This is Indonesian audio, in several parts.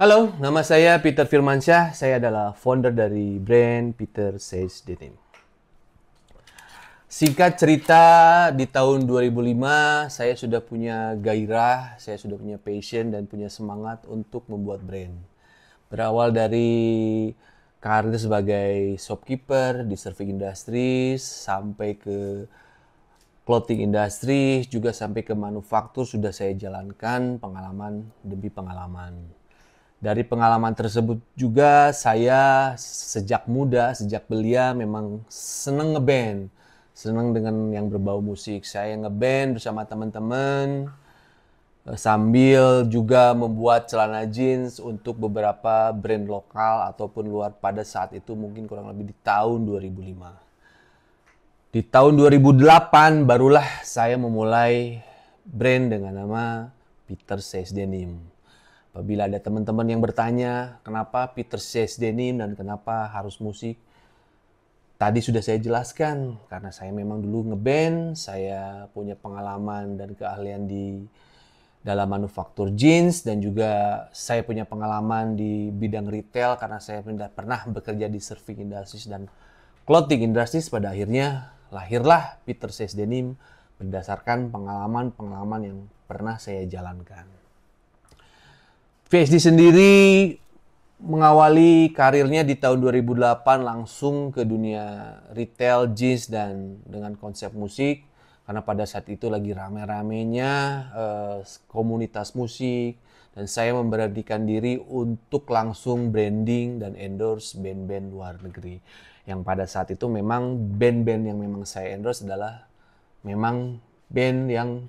Halo, nama saya Peter Firmansyah. Saya adalah founder dari brand Peter Says Denim. Singkat cerita, di tahun 2005 saya sudah punya gairah, saya sudah punya passion dan punya semangat untuk membuat brand. Berawal dari karir sebagai shopkeeper di Serving Industries sampai ke clothing industry, juga sampai ke manufaktur sudah saya jalankan pengalaman demi pengalaman. Dari pengalaman tersebut juga saya sejak muda, sejak belia memang seneng ngeband. Seneng dengan yang berbau musik. Saya ngeband bersama teman-teman sambil juga membuat celana jeans untuk beberapa brand lokal ataupun luar pada saat itu mungkin kurang lebih di tahun 2005. Di tahun 2008 barulah saya memulai brand dengan nama Peter Says Denim. Apabila ada teman-teman yang bertanya kenapa Peter Says Denim dan kenapa harus musik, tadi sudah saya jelaskan karena saya memang dulu ngeband, saya punya pengalaman dan keahlian di dalam manufaktur jeans dan juga saya punya pengalaman di bidang retail karena saya pernah bekerja di Serving Industries dan Clothing Industries. Pada akhirnya lahirlah Peter Says Denim berdasarkan pengalaman-pengalaman yang pernah saya jalankan. PSD sendiri mengawali karirnya di tahun 2008 langsung ke dunia retail jeans dan dengan konsep musik karena pada saat itu lagi rame-ramenya komunitas musik dan saya memberanikan diri untuk langsung branding dan endorse band-band luar negeri yang pada saat itu memang band-band yang memang saya endorse adalah memang band yang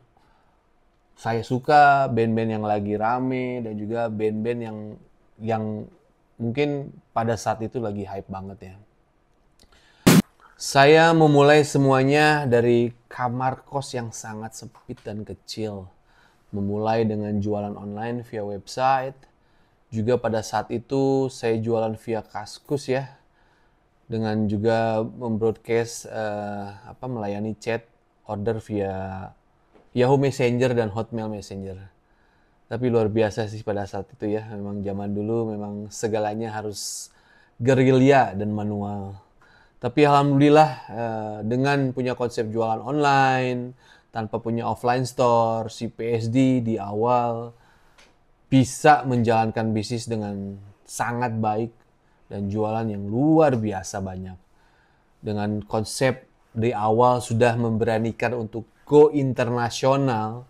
saya suka, band-band yang lagi rame dan juga band-band yang mungkin pada saat itu lagi hype banget ya. Saya memulai semuanya dari kamar kos yang sangat sempit dan kecil. Memulai dengan jualan online via website. Juga pada saat itu saya jualan via Kaskus ya. Dengan juga membroadcast melayani chat order via Yahoo Messenger dan Hotmail Messenger. Tapi luar biasa sih pada saat itu ya. Memang zaman dulu memang segalanya harus gerilya dan manual. Tapi alhamdulillah dengan punya konsep jualan online, tanpa punya offline store, si PSD di awal bisa menjalankan bisnis dengan sangat baik dan jualan yang luar biasa banyak. Dengan konsep di awal sudah memberanikan untuk go internasional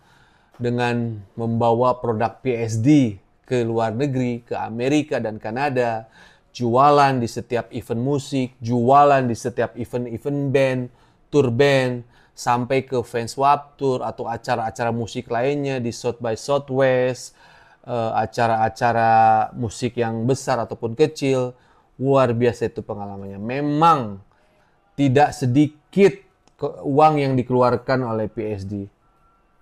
dengan membawa produk PSD ke luar negeri, ke Amerika dan Kanada, jualan di setiap event musik, jualan di setiap event-event band, tour band, sampai ke fans swap tour atau acara-acara musik lainnya di South by Southwest, acara-acara musik yang besar ataupun kecil. Luar biasa itu pengalamannya. Memang tidak sedikit uang yang dikeluarkan oleh PSD.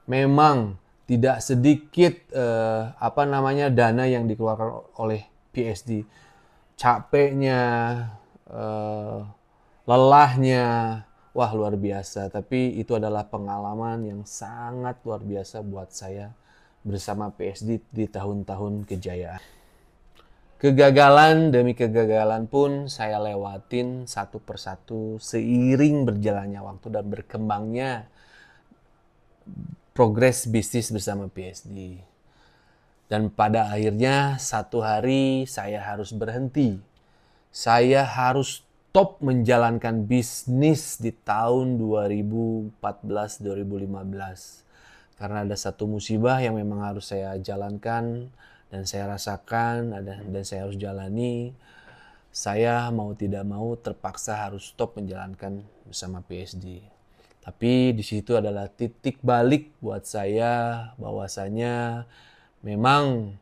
Memang tidak sedikit dana yang dikeluarkan oleh PSD. Capeknya, lelahnya, wah luar biasa. Tapi itu adalah pengalaman yang sangat luar biasa buat saya bersama PSD di tahun-tahun kejayaan. Kegagalan demi kegagalan pun saya lewatin satu persatu seiring berjalannya waktu dan berkembangnya progres bisnis bersama PSD. Dan pada akhirnya satu hari saya harus berhenti. Saya harus stop menjalankan bisnis di tahun 2014-2015. Karena ada satu musibah yang memang harus saya jalankan dan saya rasakan dan saya harus jalani. Saya mau tidak mau terpaksa harus stop menjalankan bersama PSD. Tapi di situ adalah titik balik buat saya bahwasanya memang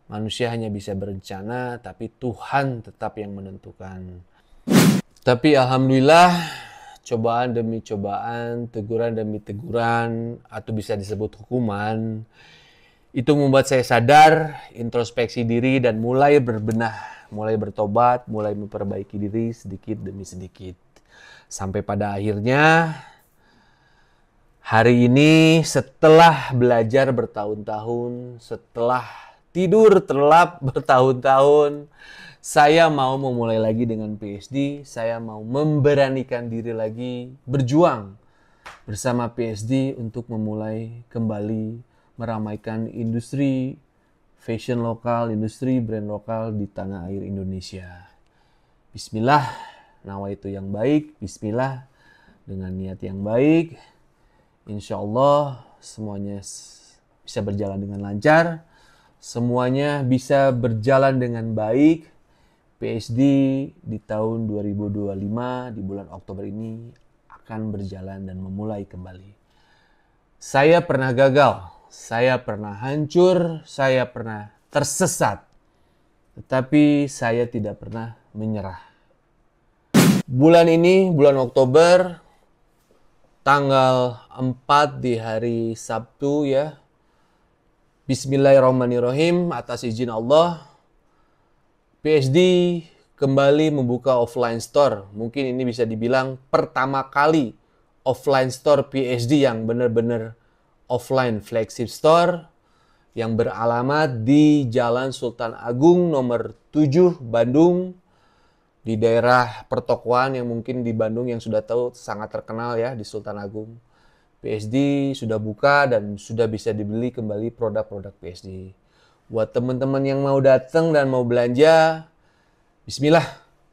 manusia hanya bisa berencana, tapi Tuhan tetap yang menentukan. Tapi alhamdulillah, cobaan demi cobaan, teguran demi teguran, atau bisa disebut hukuman, itu membuat saya sadar, introspeksi diri dan mulai berbenah, mulai bertobat, mulai memperbaiki diri sedikit demi sedikit. Sampai pada akhirnya, hari ini setelah belajar bertahun-tahun, setelah tidur terlelap bertahun-tahun. Saya mau memulai lagi dengan PSD, saya mau memberanikan diri lagi, berjuang bersama PSD untuk memulai kembali meramaikan industri fashion lokal, industri brand lokal di tanah air Indonesia. Bismillah, nawa itu yang baik, bismillah dengan niat yang baik. Insya Allah semuanya bisa berjalan dengan lancar, semuanya bisa berjalan dengan baik. PSD di tahun 2025 di bulan Oktober ini akan berjalan dan memulai kembali. Saya pernah gagal, saya pernah hancur, saya pernah tersesat, tetapi saya tidak pernah menyerah. Bulan ini, bulan Oktober, tanggal 4 di hari Sabtu ya. Bismillahirrahmanirrahim, atas izin Allah, PSD kembali membuka offline store. Mungkin ini bisa dibilang pertama kali offline store PSD yang benar-benar offline flagship store yang beralamat di Jalan Sultan Agung nomor 7 Bandung, di daerah pertokoan yang mungkin di Bandung yang sudah tahu sangat terkenal ya di Sultan Agung. PSD sudah buka dan sudah bisa dibeli kembali produk-produk PSD. Buat teman-teman yang mau datang dan mau belanja, bismillah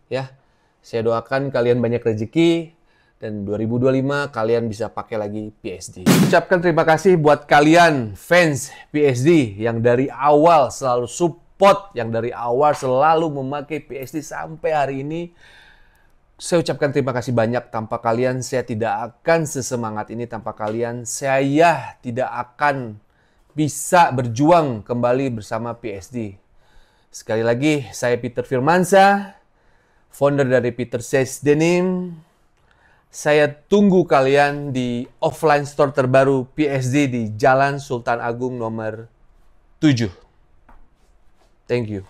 ya. Saya doakan kalian banyak rezeki dan 2025 kalian bisa pakai lagi PSD. Ucapkan terima kasih buat kalian fans PSD yang dari awal selalu support, yang dari awal selalu memakai PSD sampai hari ini. Saya ucapkan terima kasih banyak. Tanpa kalian saya tidak akan sesemangat ini. Tanpa kalian saya tidak akan bisa berjuang kembali bersama PSD. Sekali lagi, saya Peter Firmansyah, founder dari Peter Says Denim. Saya tunggu kalian di offline store terbaru PSD di Jalan Sultan Agung nomor 7. Thank you.